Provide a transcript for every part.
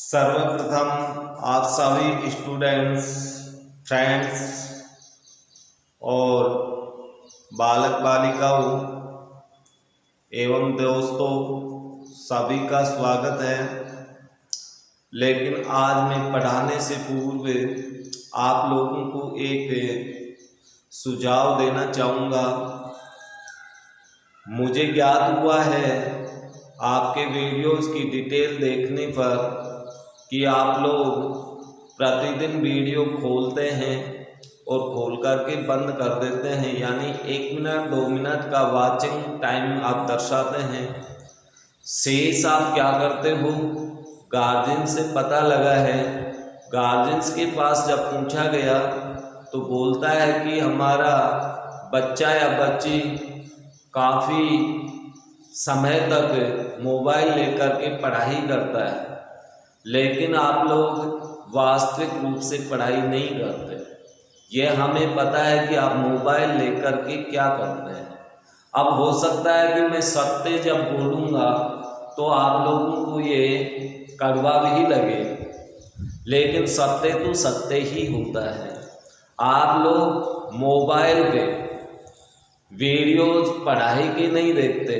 सर्वप्रथम आप सभी स्टूडेंट्स, फ्रेंड्स और बालक बालिकाओं एवं दोस्तों सभी का स्वागत है। लेकिन आज मैं पढ़ाने से पूर्व आप लोगों को एक सुझाव देना चाहूँगा। मुझे ज्ञात हुआ है आपके वीडियोज़ की डिटेल देखने पर कि आप लोग प्रतिदिन वीडियो खोलते हैं और खोल करके बंद कर देते हैं, यानी 1 मिनट 2 मिनट का वॉचिंग टाइम आप दर्शाते हैं। शेष आप क्या करते हो? गार्जियन से पता लगा है, गार्जियंस के पास जब पूछा गया तो बोलता है कि हमारा बच्चा या बच्ची काफ़ी समय तक मोबाइल लेकर के पढ़ाई करता है, लेकिन आप लोग वास्तविक रूप से पढ़ाई नहीं करते। ये हमें पता है कि आप मोबाइल लेकर के क्या करते हैं। अब हो सकता है कि मैं सत्य जब बोलूँगा तो आप लोगों को ये कड़वा भी लगे, लेकिन सत्य तो सत्य ही होता है। आप लोग मोबाइल पे वीडियोज़ पढ़ाई के नहीं देखते,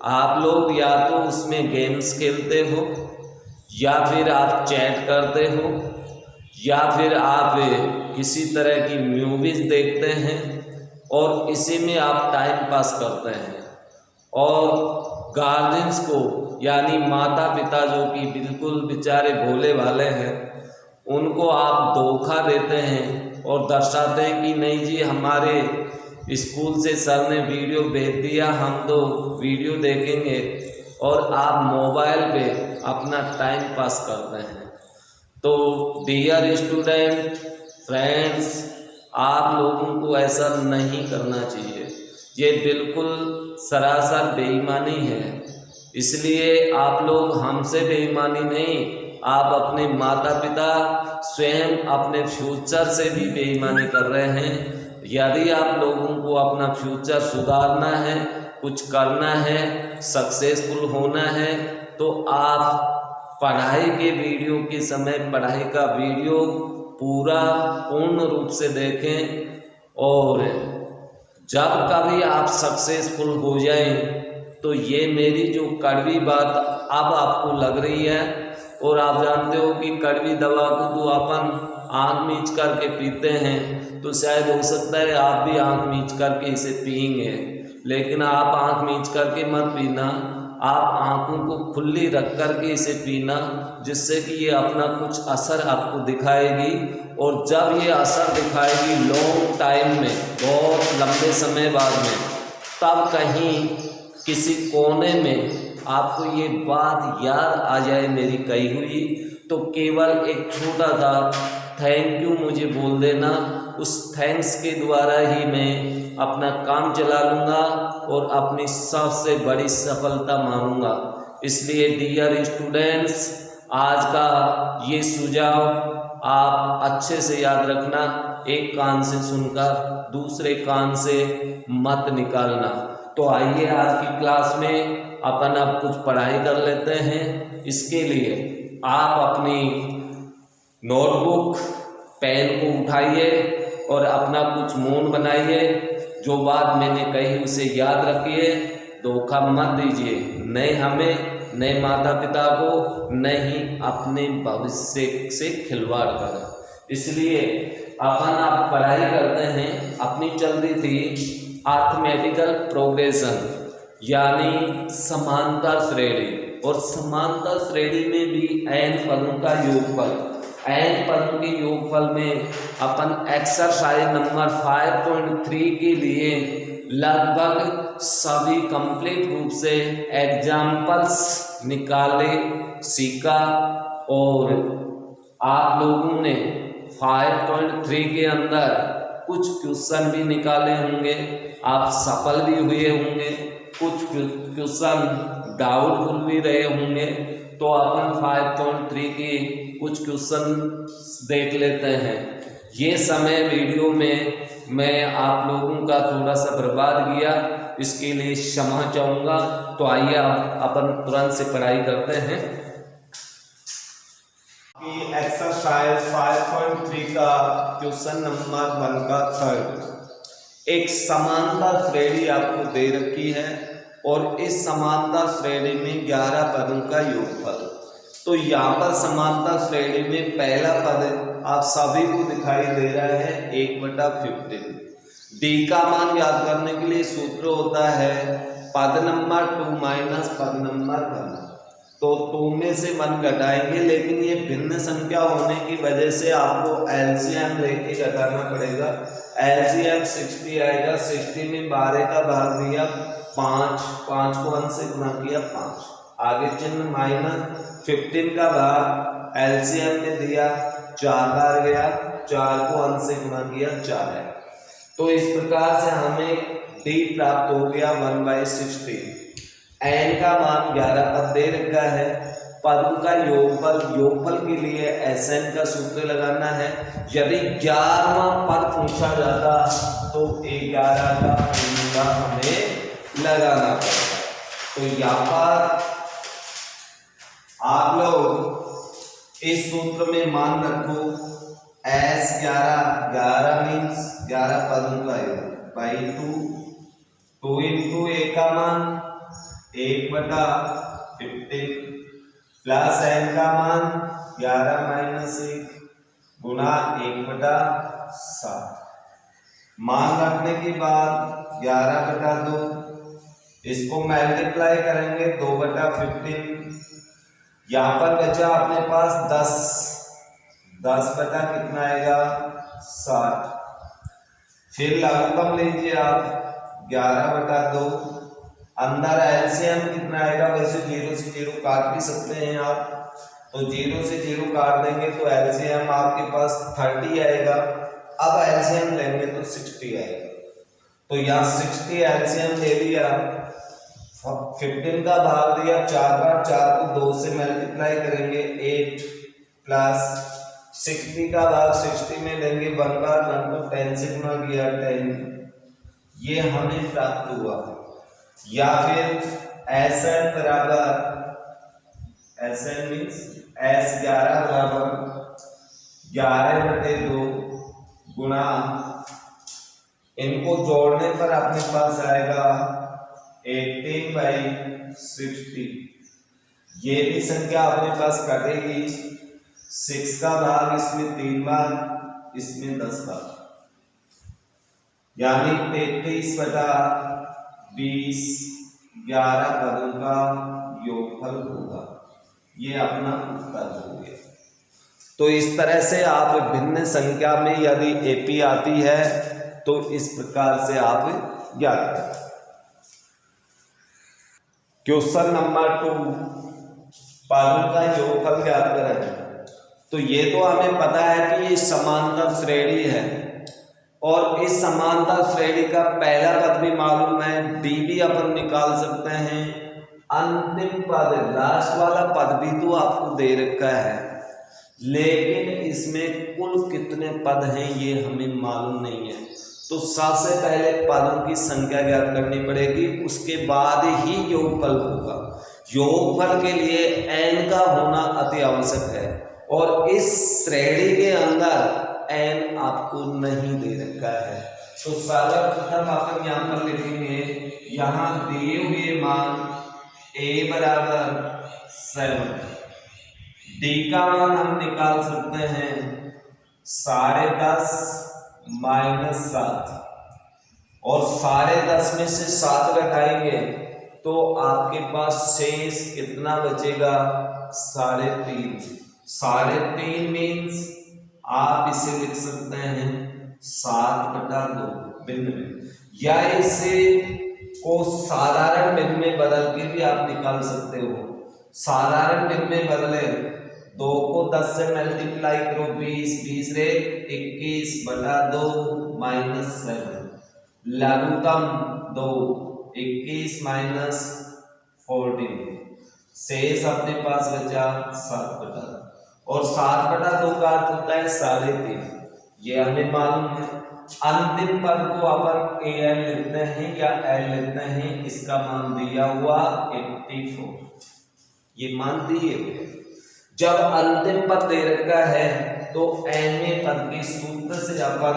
आप लोग या तो उसमें गेम्स खेलते हो, या फिर आप चैट करते हो, या फिर आप किसी तरह की मूवीज़ देखते हैं और इसी में आप टाइम पास करते हैं। और गार्जियंस को यानी माता पिता जो कि बिल्कुल बेचारे भोले भाले हैं, उनको आप धोखा देते हैं और दर्शाते हैं कि नहीं जी हमारे स्कूल से सर ने वीडियो भेज दिया, हम तो वीडियो देखेंगे, और आप मोबाइल पे अपना टाइम पास करते हैं। तो डियर स्टूडेंट, फ्रेंड्स, आप लोगों को ऐसा नहीं करना चाहिए। ये बिल्कुल सरासर बेईमानी है। इसलिए आप लोग हमसे बेईमानी नहीं, आप अपने माता पिता स्वयं अपने फ्यूचर से भी बेईमानी कर रहे हैं। यदि आप लोगों को अपना फ्यूचर सुधारना है, कुछ करना है, सक्सेसफुल होना है, तो आप पढ़ाई के वीडियो के समय पढ़ाई का वीडियो पूर्ण रूप से देखें। और जब कभी आप सक्सेसफुल हो जाएं तो ये मेरी जो कड़वी बात अब आपको लग रही है, और आप जानते हो कि कड़वी दवा को तो अपन आँख मीच करके पीते हैं, तो शायद हो सकता है आप भी आँख मीच करके इसे पिएंगे। लेकिन आप आँख मीच करके मत पीना, आप आँखों को खुली रख करके इसे पीना, जिससे कि ये अपना कुछ असर आपको दिखाएगी। और जब ये असर दिखाएगी लॉन्ग टाइम में, बहुत लंबे समय बाद में, तब कहीं किसी कोने में आपको ये बात याद आ जाए मेरी कही हुई, तो केवल एक छोटा सा थैंक यू मुझे बोल देना। उस थैंक्स के द्वारा ही मैं अपना काम चला लूँगा और अपनी सबसे बड़ी सफलता मानूंगा। इसलिए डियर स्टूडेंट्स, आज का ये सुझाव आप अच्छे से याद रखना, एक कान से सुनकर दूसरे कान से मत निकालना। तो आइए आज की क्लास में अपन अब कुछ पढ़ाई कर लेते हैं। इसके लिए आप अपनी नोटबुक पेन को उठाइए और अपना कुछ मौन बनाइए। जो बात मैंने कही उसे याद रखिए, धोखा मत दीजिए, नहीं हमें, नहीं माता पिता को, नहीं अपने भविष्य से खिलवाड़ कर। इसलिए अपन आप पढ़ाई करते हैं, अपनी चल रही थी अरिथमेटिकल प्रोग्रेशन यानी समांतर श्रेणी। और समांतर श्रेणी में भी n पदों का योगफल, n पदों के योगफल में अपन एक्सरसाइज नंबर 5.3 के लिए लगभग सभी कंप्लीट रूप से एग्जाम्पल्स निकाले, सीखा। और आप लोगों ने 5.3 के अंदर कुछ क्वेश्चन भी निकाले होंगे, आप सफल भी हुए होंगे, कुछ क्वेश्चन डाउटफुल भी रहे होंगे। तो अपन 5.3 के कुछ क्वेश्चन देख लेते हैं। ये समय वीडियो में मैं आप लोगों का थोड़ा सा बर्बाद किया, इसके लिए क्षमा चाहूँगा। तो आइए अपन तुरंत से पढ़ाई करते हैं। शायद 5.3 का क्वेश्चन नंबर 1 का थर्ड। एक समांतर श्रेणी आपको दे रखी है और इस समांतर श्रेणी में 11 पदों का योगफल। तो यहाँ पर समांतर श्रेणी में पहला पद आप सभी को दिखाई दे रहा है 1/15। डी का मान याद करने के लिए सूत्र होता है पद नंबर 2 माइनस पद नंबर 1। तो 2 में से 1 घटाएंगे, लेकिन ये भिन्न संख्या होने की वजह से आपको एलसीएम लेके घटाना पड़ेगा। एलसीएम 60 आएगा। 60 में 12 का भाग दिया 5, 5 को 1 से गुणा किया 5, आगे चिन्ह माइनस 15 का भाग एलसीएम ने दिया 4 बार गया, 4 को 1 से गुणा किया 4 है। तो इस प्रकार से हमें डी प्राप्त हो गया 1/16। एन का मान 11 पद दे रखा है। पदों का योगफल के लिए एसएन का सूत्र लगाना है। यदि 11वां पद पूछा जाता तो 11 का फॉर्मूला हमें लगाना पड़ेगा। तो यहाँ पर आप लोग इस सूत्र में मान रखो S11 मीन्स 11 पदों का योग बाई 2 इंटू ए का मान 1/15 प्लस एन का मान 11 माइनस 1 गुणा 1/7। मान रखने के बाद 11/2 इसको मल्टीप्लाई करेंगे 2/15। यहाँ पर बचा अपने पास 10 बटा कितना आएगा 60। फिर लघुत्तम लीजिए आप 11/2। अंदर एलसीएम कितना आएगा, वैसे 0 से 0 काट भी सकते हैं आप, तो 0 से 0 काट देंगे तो एलसीएम आपके पास 30 आएगा। अब एलसीएम लेंगे तो 60 आएगा। तो यहाँ 60 एलसीएम ले लिया, 15 का भाग दिया 4 बार, 4 को 2 से मल्टीप्लाई करेंगे 8 प्लस 60 का भाग 60 में लेंगे 1 बार, 1 को 10 से गुणा किया 10। ये हमें प्राप्त हुआ। या फिर एसएन मीन्स S11 बराबर 11/2 गुणा, इनको जोड़ने पर अपने पास आएगा 18/60। ये भी संख्या अपने पास कटेगी। 6 का भाग इसमें 3 बार, इसमें 10 बार, यानी 33/20 11 पदों का योगफल होगा। ये अपना उत्तर हो गया। तो इस तरह से आप भिन्न संख्या में यदि एपी आती है तो इस प्रकार से आप ज्ञात करें। क्वेश्चन नंबर 2 पदों का योगफल ज्ञात करें। तो ये तो हमें पता है कि ये समांतर श्रेणी है और इस समांतर श्रेणी का पहला पद भी मालूम है, डी भी अपन निकाल सकते हैं। अंतिम पद लास्ट वाला पद भी तो आपको दे रखा है, लेकिन इसमें कुल कितने पद हैं ये हमें मालूम नहीं है। तो सबसे पहले पदों की संख्या ज्ञात करनी पड़ेगी, उसके बाद ही योगफल होगा। योगफल के लिए एन का होना अति आवश्यक है और इस श्रेणी के अंदर एन आपको नहीं दे रखा है। तो सर्वप्रथम अपन यहाँ पर लिखेंगे, यहाँ दिए हुए मान a बराबर 7, डी का मान हम निकाल सकते हैं 10.5 माइनस 7, और 10.5 में से 7 घटाएंगे तो आपके पास शेष कितना बचेगा 3.5। 3.5 मीन्स आप इसे लिख सकते हैं 7/2 भिन्न में, या इसे को साधारण भिन्न में बदल के भी आप निकाल सकते हो। साधारण भिन्न में बदले 2 को 10 से मल्टीप्लाई करो 20 रे 21/2 माइनस 7, लघुत्तम 2 21 माइनस 14, शेष अपने पास बचा 7/2, और 7/2 का अर्थ होता है 3.5, ये हमें मालूम है। अंतिम पद को अपन एन लिखते हैं या एल लिखते हैं, इसका मान दिया हुआ 84, ये मान दिए हुए। जब अंतिम पद दे रखा है तो nवें पद के सूत्र से अपन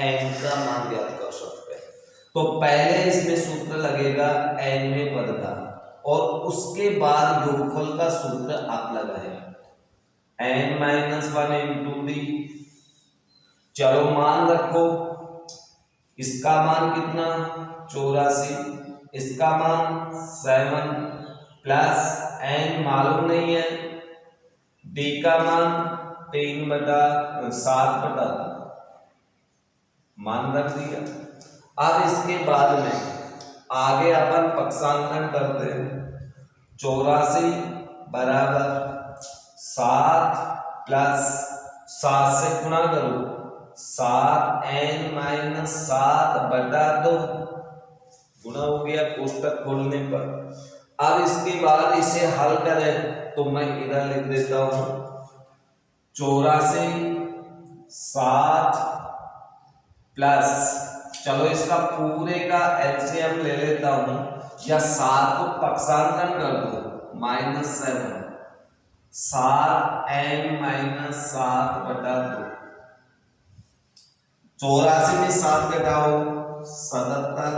n का मान ज्ञात कर सकते हैं। तो पहले इसमें सूत्र लगेगा nवें पद का और उसके बाद योगफल का सूत्र आप लगाएंगे n-1 इंटू डी। चलो मान रखो, इसका मान कितना 84, इसका मान 7 प्लस n मालूम नहीं है, डी का मान 3/7 मान रख दिया। अब इसके बाद में आगे अपन पक्षांतरण करते हैं। 84 बराबर 7 प्लस 7 से गुणा करो 7n-7/2 गुणा हो गया कोष्टक खोलने पर। अब इसके बाद इसे हल करें तो मैं इधर लिख देता हूं 84 7 प्लस, चलो इसका पूरे का एलसीएम ले लेता हूं या 7 को पक्षांतरण कर दो -7 7n-7/2। 84 में 7 घटाओ 77,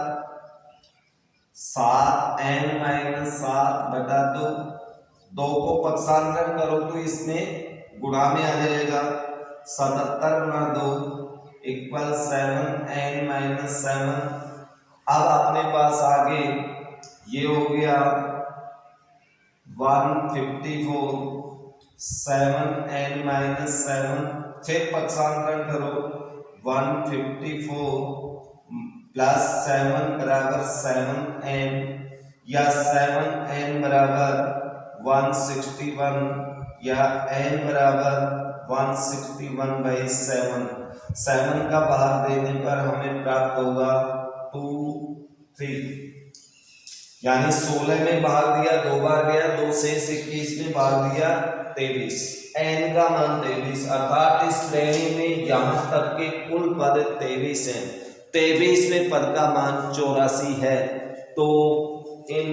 7n-7/2, 2 को पक्षांतरण करो तो इसमें गुणा में आ जाएगा 77 गुणा 2 इक्वल 7n-7। अब अपने पास आगे ये हो गया 154, 7n-7 फिर पक्षांतरण करो 154 प्लस 7 बराबर 7n या 7n बराबर 161 या n बराबर 161/7। 7 का भाग देने पर हमें प्राप्त होगा 2 3, यानी 16 में भाग दिया 2 बार गया, 2 से 21 में भाग दिया 23, n का मान 23, अर्थात इस श्रेणी में यहां तक के कुल पद 23 हैं। 23वें पद का मान 84 है। तो इन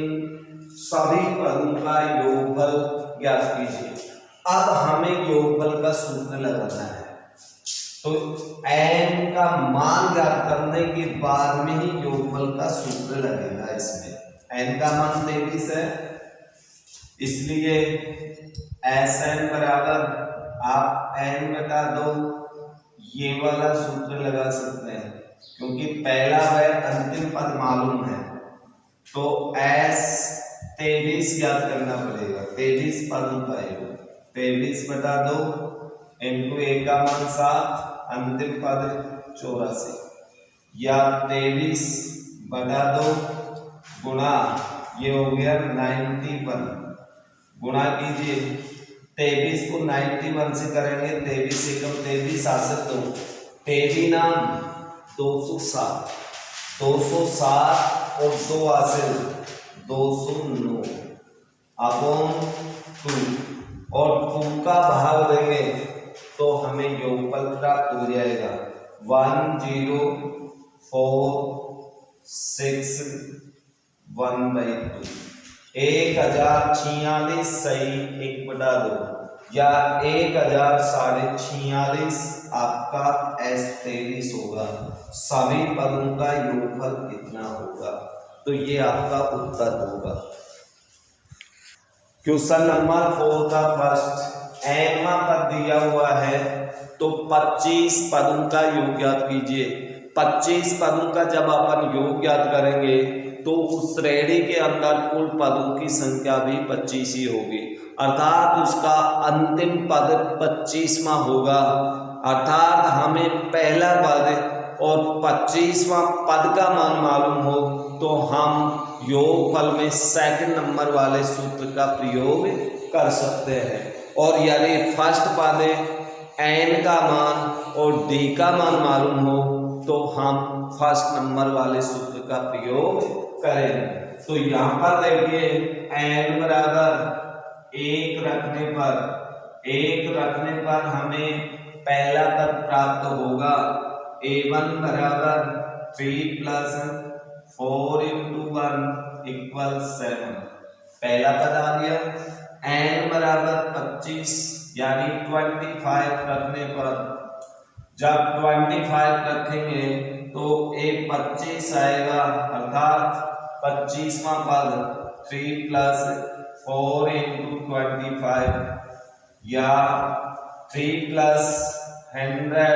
सभी पदों का योगफल ज्ञात कीजिए। अब हमें योगफल का सूत्र लगाना है, तो n का मान ज्ञात करने के बाद में ही योगफल का सूत्र लगेगा। इसमें n का मान 23 है, इसलिए Sn बराबर आप n/2 ये वाला सूत्र लगा सकते हैं, क्योंकि पहला व अंतिम पद मालूम है। तो S 23 याद करना पड़ेगा, 23 पदों का योग 23/2 इंटू 1 का मान 7 अंतिम पद 84 या 23/2 गुणा ये हो गया 91, गुणा कीजिए 23 को 91 से करेंगे 23 एकम 23 आसत 2 23 नाम 207 और 2 आसिल 209 अपॉन 2 और 2 का भाग देंगे तो हमें योगफल प्राप्त हो जाएगा 1046/1/2 1046 सही 1/2 या 1046 आपका S23 होगा। सभी पदों का योगफल कितना होगा, तो ये आपका उत्तर होगा। क्वेश्चन नंबर 4 का फर्स्ट nवां पद दिया हुआ है, तो 25 पदों का योग ज्ञात कीजिए। 25 पदों का जब अपन योग ज्ञात करेंगे तो उस श्रेणी के अंदर कुल पदों की संख्या भी 25 ही होगी, अर्थात उसका अंतिम पद 25वां होगा। अर्थात हमें पहला पद और 25वां पद का मान मालूम हो तो हम योगफल में सेकंड नंबर वाले सूत्र का प्रयोग कर सकते हैं। और यदि फर्स्ट पद n का मान और d का मान मालूम हो तो हम फर्स्ट नंबर वाले सूत्र का प्रयोग करेंगे। तो यहाँ पर देखिए n बराबर 1 रखने पर हमें पहला पद प्राप्त होगा a1 बराबर 3 + 4 × 1 = 7। पहला पद आ गया। n बराबर 25 यानी 25 रखने पर, जब 25 रखेंगे तो एक 25 आएगा, अर्थात 25वां पद 3 + 4 × 25 या 3 + 100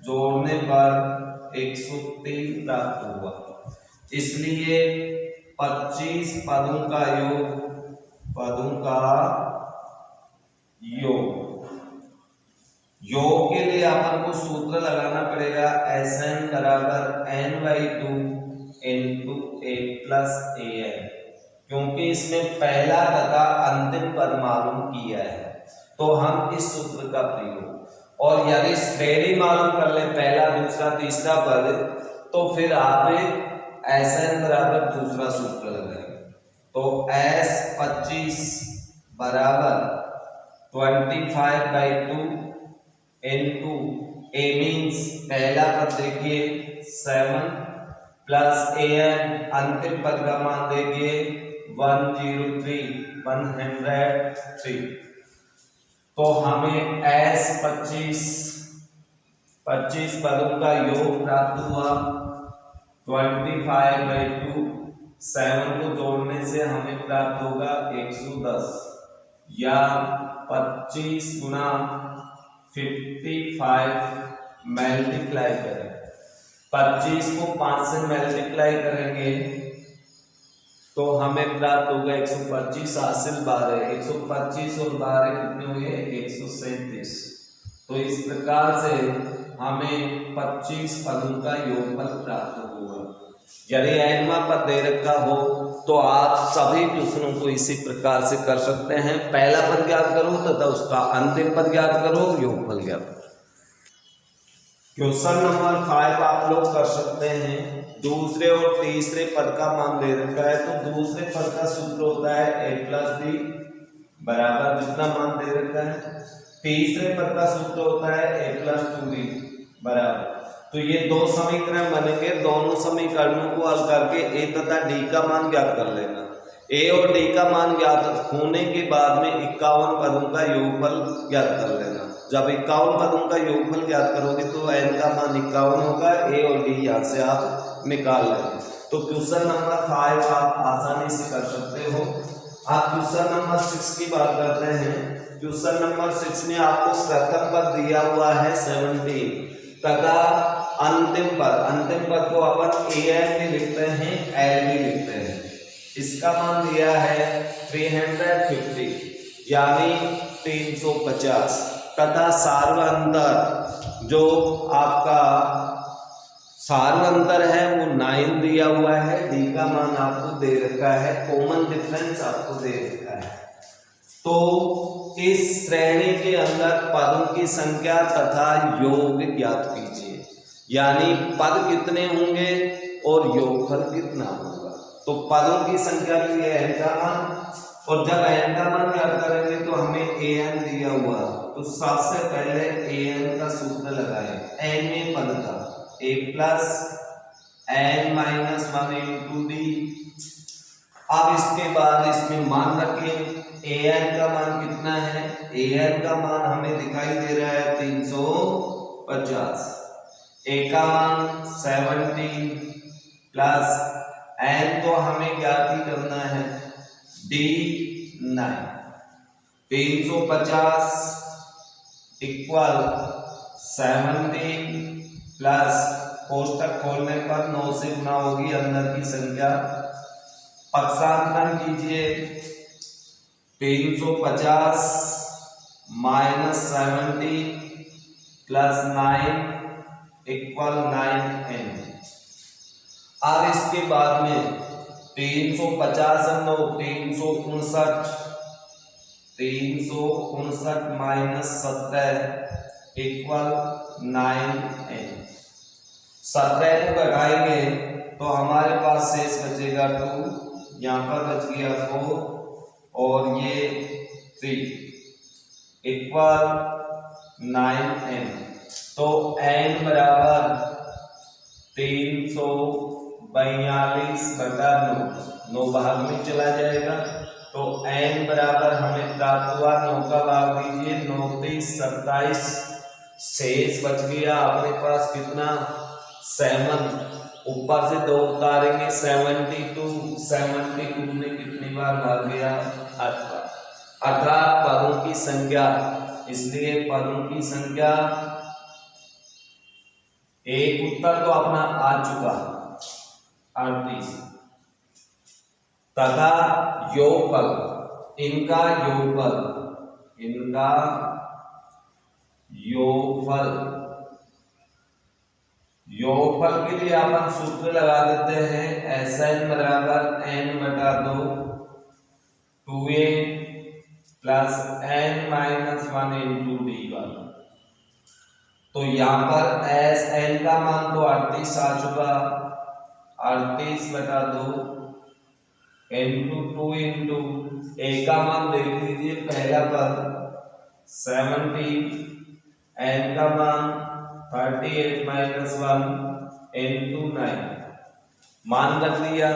जोड़ने पर 103 प्राप्त हुआ। इसलिए 25 पदों का योग के लिए अपन को सूत्र लगाना पड़ेगा Sn बराबर n/2 × 8 + an, क्योंकि इसमें पहला तथा अंतिम पद मालूम किया है तो हम इस सूत्र का प्रयोग, और यदि श्रेणी मालूम कर ले पहला दूसरा तीसरा पद तो फिर आप Sn बराबर दूसरा सूत्र लगाएंगे। तो S25 बराबर 25/2 × a मीन्स पहला पद देखिए 7 + an अंतिम पद का मान देखिए 103 तो हमें S25 पदों का योग प्राप्त हुआ। 25/2 7 को जोड़ने से हमें प्राप्त होगा 110 या 25 × 55 मल्टीप्लाई करें, 25 को 5 से मल्टीप्लाई करेंगे तो हमें प्राप्त होगा 125 हासिल 12, 125 और 12 कितने हुए 137। तो इस प्रकार से हमें 25 पदों का योगफल प्राप्त होगा। यदि nवां पद दे रखा हो तो आप सभी क्वेश्चनों को इसी प्रकार से कर सकते हैं। पहला पद ज्ञात करो तथा उसका अंतिम पद ज्ञात करो, योगफल ज्ञात करो। क्वेश्चन नंबर 5 आप लोग कर सकते हैं। दूसरे और तीसरे पद का मान दे रखा है तो दूसरे पद का सूत्र होता है a + b बराबर जितना मान दे रखा है, तीसरे पद का सूत्र होता है a + 2b बराबर। तो ये दो समीकरण बनेंगे, दोनों समीकरणों को हल करके a तथा d का मान ज्ञात कर लेना। a और d का मान ज्ञात होने के बाद में 51 पदों का योगफल ज्ञात कर लेना। जब 51 पदों का योगफल ज्ञात करोगे तो n का मान 51 होगा, a और d यहाँ से आप निकाल लेंगे। तो क्वेश्चन नंबर 5 आप आसानी से कर सकते हो। आप क्वेश्चन नंबर 6 की बात करते हैं। क्वेश्चन नंबर 6 में आपको प्रथम पद दिया हुआ है 17 तथा अंतिम पद को अपन an भी लिखते हैं l भी लिखते हैं। इसका मान दिया है 350 यानी 350 तथा सार्वअंतर जो आपका सार्वअंतर है वो 9 दिया हुआ है। d का मान आपको दे रखा है, कॉमन डिफरेंस आपको दे रखा है। तो इस श्रेणी के अंदर पदों की संख्या तथा योग ज्ञात कीजिए, यानी पद कितने होंगे और योगफल कितना होगा। तो पदों की संख्या के लिए n का मान, और जब n का मान ज्ञात करेंगे तो हमें an दिया हुआ, तो सबसे पहले an का सूत्र लगाएं। n में पद का a + n - 1 × d। अब इसके बाद इसमें मान रखें an का मान कितना है, an का मान हमें दिखाई दे रहा है 350, a का मान 17 प्लस n तो हमें ज्ञात ही करना है d 9। 350 = 17 प्लस कोष्टक खोलने पर 9 से गुना होगी अंदर की संख्या। पक्षांतरण कीजिए, 350 - 17 + 9 = 9n। अब इसके बाद में 350 और 9 359 -17 = 9n। 17 को घटाएंगे तो हमारे पास शेष बचेगा 2, यहाँ पर बच गया 4 और ये 3 = 9n। तो n बराबर 342/9 भाग में चला जाएगा तो n बराबर हमें प्राप्त हुआ 9 का भाग दीजिए, 9 3 27, शेष बच गया अपने पास कितना 7, ऊपर से 2 उतारेंगे 72, 72 में कितनी बार भाग गया 18, 18 पदों की संख्या, इसलिए पदों की संख्या एक उत्तर तो अपना आ चुका 38, तथा योगफल, इनका योगफल, इनका योगफल, योगफल के लिए अपन सूत्र लगा देते हैं Sn बराबर n बटा 2 2a plus n minus 1 into d1। तो यहाँ पर Sn का मान तो 38 आ चुका, 38 बटा 2 इंटू 2 इंटू a का मान देख लीजिए, पहला पद 70, n का मान 38 माइनस 1 इंटू 9, मान रख दिया।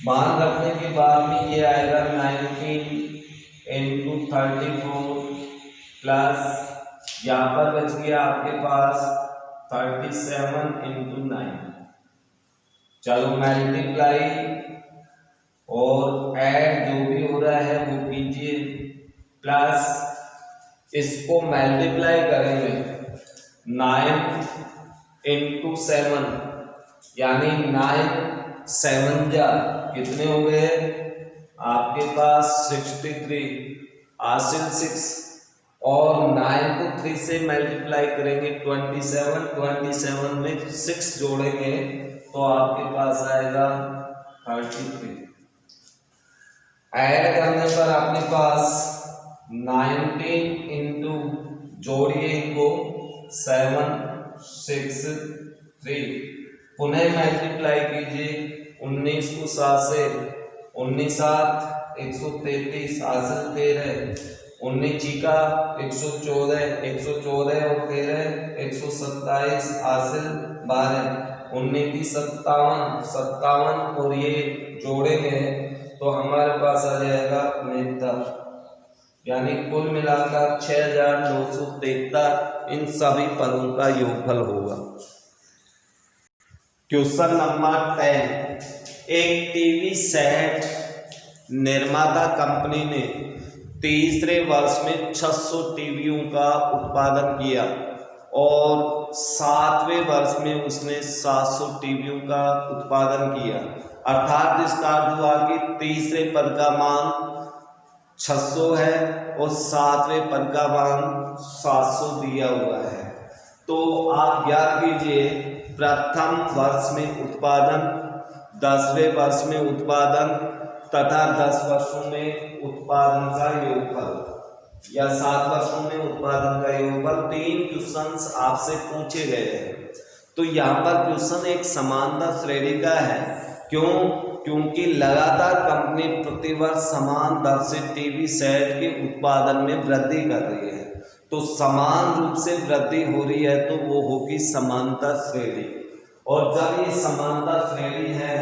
मान रखने के बाद में ये आएगा 19 इंटू 34 प्लस यहाँ पर बच गया आपके पास 37 इंटू 9। चलो मल्टीप्लाई और ऐड जो भी हो रहा है वो कीजिए, प्लस इसको मल्टीप्लाई करेंगे 9 इंटू 7, यानी 9 7 जा कितने हो गए आपके पास 63, हासिल 6, और 9 को 3 से मल्टीप्लाई करेंगे 27, 27 में 6 जोड़ेंगे तो आपके पास आएगा 33। ऐड करने पर अपने पास 19 इंटू जोड़िए इनको 7 6 3, पुनः मल्टीप्लाई कीजिए 19 को 7 से, 19 7 133, हासिल 13, 19 चीका 114, 114 और 13 127, हासिल 12, 19 की 57 और ये जोड़ेंगे तो हमारे पास आ जाएगा 69, यानी कुल मिलाकर 6973 इन सभी पदों का योगफल होगा। क्वेश्चन नंबर 10, एक टीवी सेट निर्माता कंपनी ने तीसरे वर्ष में 600 टीवियों का उत्पादन किया और 7वें वर्ष में उसने 700 टीवियों का उत्पादन किया, अर्थात इसका अर्थ हुआ कि तीसरे पद का मान 600 है और 7वें पद का मान 700 दिया हुआ है। तो आप याद कीजिए, प्रथम वर्ष में उत्पादन, 10वें वर्ष में उत्पादन तथा 10 वर्षों में उत्पादन का योगफल या 7 वर्षों में उत्पादन का योगफल, 3 क्वेश्चंस आपसे पूछे गए हैं। तो यहाँ पर क्वेश्चन एक समानता श्रेणी का है। क्यों? क्योंकि लगातार कंपनी प्रतिवर्ष समान दर से टीवी सेट के उत्पादन में वृद्धि कर रही है, तो समान रूप से वृद्धि हो रही है तो वो होगी समानता श्रेणी। और जब ये समानता श्रेणी है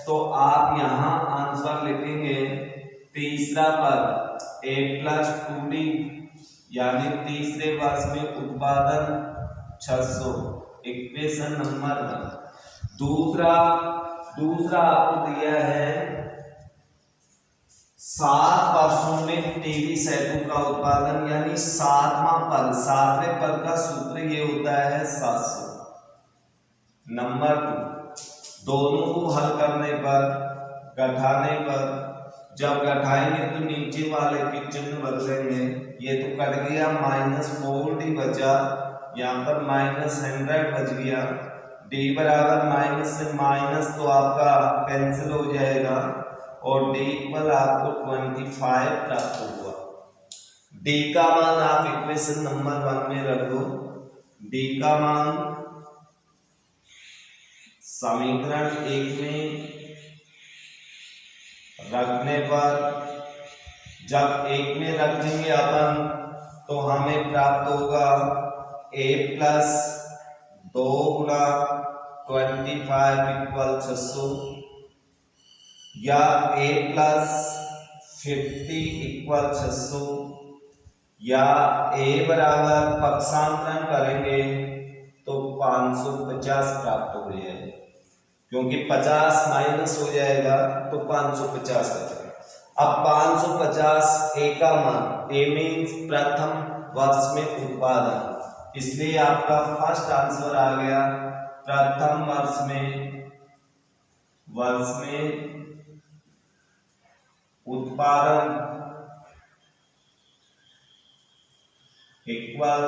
तो आप यहाँ आंसर लिखेंगे तीसरा पद a + 2d, यानी तीसरे वर्ष में उत्पादन 600, इक्वेशन नंबर 1। दूसरा आपको दिया है 7 वर्षों में टीवी सेटों का उत्पादन, यानी 7वां पद, 7वें पद का सूत्र ये होता है 700। नंबर 2, दोनों को हल करने पर, घटाने पर, जब घटाएंगे तो नीचे वाले के चिन्ह बदलेंगे, ये तो कट गया, -4d बचा, यहाँ पर -100 बच गया, d बराबर माइनस से माइनस तो आपका कैंसिल हो जाएगा और d इक्वल आपको 25 प्राप्त होगा। d का मान आप इक्वेशन नंबर 1 में रख दो। d का मान समीकरण 1 में रखने पर, जब 1 में रख देंगे अपन तो हमें प्राप्त होगा a + 2 गुणा 25 = 600, या a + 50 इक्वल 600, या a बराबर पक्षांतरण करेंगे तो 550 प्राप्त हो जाएगा, क्योंकि 50 माइनस हो जाएगा तो 550 बचेगा। अब 550 a का मान, a मीन्स प्रथम वर्ष में उत्पादन, इसलिए आपका फर्स्ट आंसर आ गया प्रथम वर्ष में उत्पादन इक्वल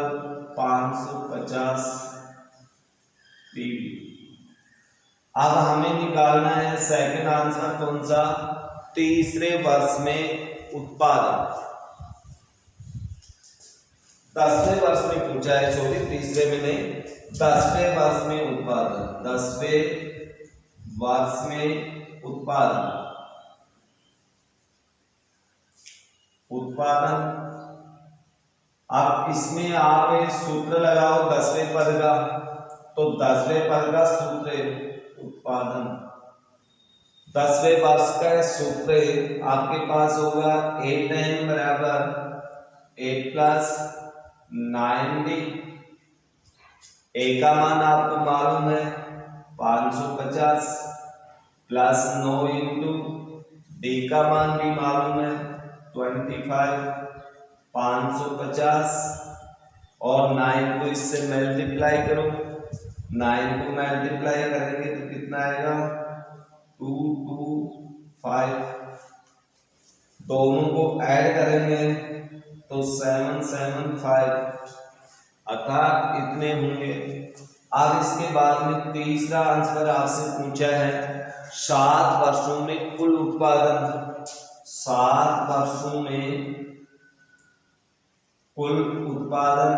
550 पीवी। अब हमें निकालना है सेकंड आंसर कौन सा, तीसरे वर्ष में उत्पादन। 10वें वर्ष में पूछा है, सॉरी तीसरे में नहीं, 10वें वर्ष में उत्पादन, 10वें वर्ष में उत्पादन अब इसमें आप सूत्र लगाओ 10वें पद का, तो 10वें पद का सूत्र उत्पादन, 10वें वर्ष का सूत्र आपके पास होगा 8n बराबर 8 प्लस 9d, a का मान आपको मालूम है 550 प्लस 9 इंटू d का मान भी मालूम है 25, 550 और 9 को इससे मल्टीप्लाई करो, 9 को मल्टीप्लाई करेंगे तो कितना आएगा 225, दोनों को ऐड करेंगे तो 775, अर्थात इतने होंगे। अब इसके बाद में तीसरा आंसर आपसे पूछा है 7 वर्षों में कुल उत्पादन, 7 वर्षों में कुल उत्पादन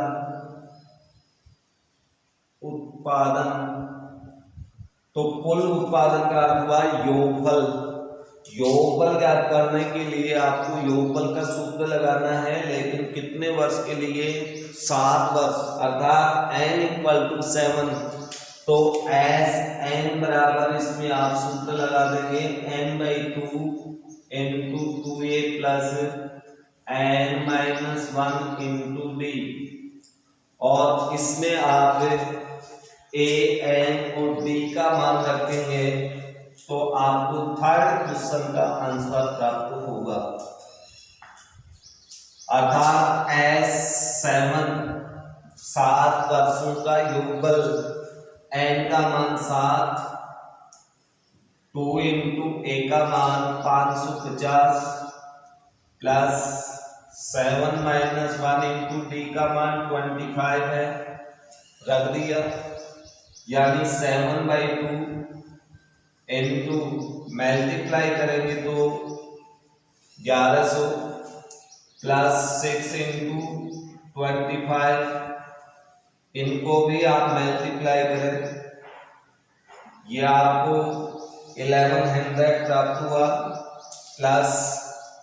तो कुल उत्पादन का अर्थ हुआ योगफल। योगफल ज्ञात करने के लिए आपको योगफल का सूत्र लगाना है, लेकिन कितने वर्ष के लिए, 7 वर्ष, अर्थात n इक्वल टू 7, तो एस n बराबर इसमें आप सूत्र लगा देंगे n/2 into 2a plus n minus 1 into d, और इसमें आप a n और d का मान रखेंगे तो आपको थर्ड क्वेश्चन का आंसर प्राप्त होगा, अर्थात S7 वर्षों का योगफल, n का मान 7, 2 इंटू a का मान 550 प्लस 7 माइनस 1 इंटू d का मान 25 है, रख दिया, यानी 7/2 इंटू मल्टीप्लाई करेंगे तो 1100 प्लस 6 इंटू 25, इनको भी आप मल्टीप्लाई करें, ये आपको 1100 प्राप्त हुआ, प्लस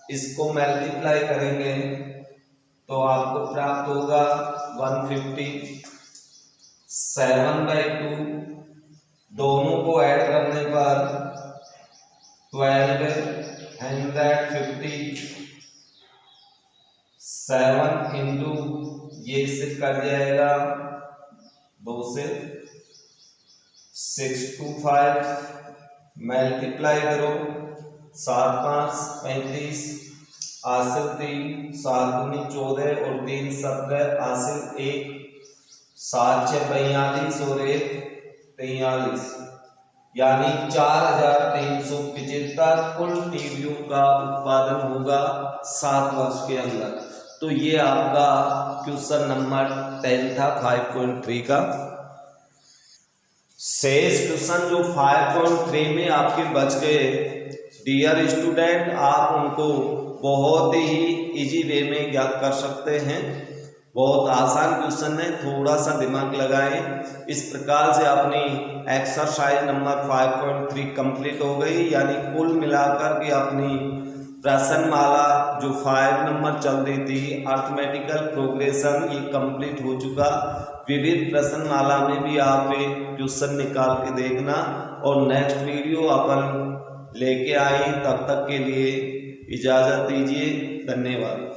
इसको मल्टीप्लाई करेंगे तो आपको प्राप्त होगा 150, 7/2, दोनों को ऐड करने पर 1250, 7 इंटू ये से कट जाएगा 2 से 625, मल्टीप्लाई करो 7 5 35, हासिल 3, 7 दूनी 14 और 3 17, हासिल 1, 7 6 42 और 1 43, यानी 4375 कुल टीवियों का उत्पादन होगा 7 वर्ष के अंदर। तो ये आपका क्वेश्चन नंबर 10 था 5.3 का। शेष क्वेश्चन जो 5.3 में आपके बच गए, डियर स्टूडेंट, आप उनको बहुत ही इजी वे में ज्ञात कर सकते हैं। बहुत आसान क्वेश्चन है, थोड़ा सा दिमाग लगाएं। इस प्रकार से अपनी एक्सरसाइज नंबर 5.3 कंप्लीट हो गई, यानी कुल मिलाकर के अपनी प्रश्नमाला जो 5 नंबर चल रही थी अर्थमेटिकल प्रोग्रेशन, ये कंप्लीट हो चुका। विविध प्रश्नमाला में भी आप क्वेश्चन निकाल के देखना, और नेक्स्ट वीडियो अपन लेके आई, तब तक के लिए इजाज़त दीजिए। धन्यवाद।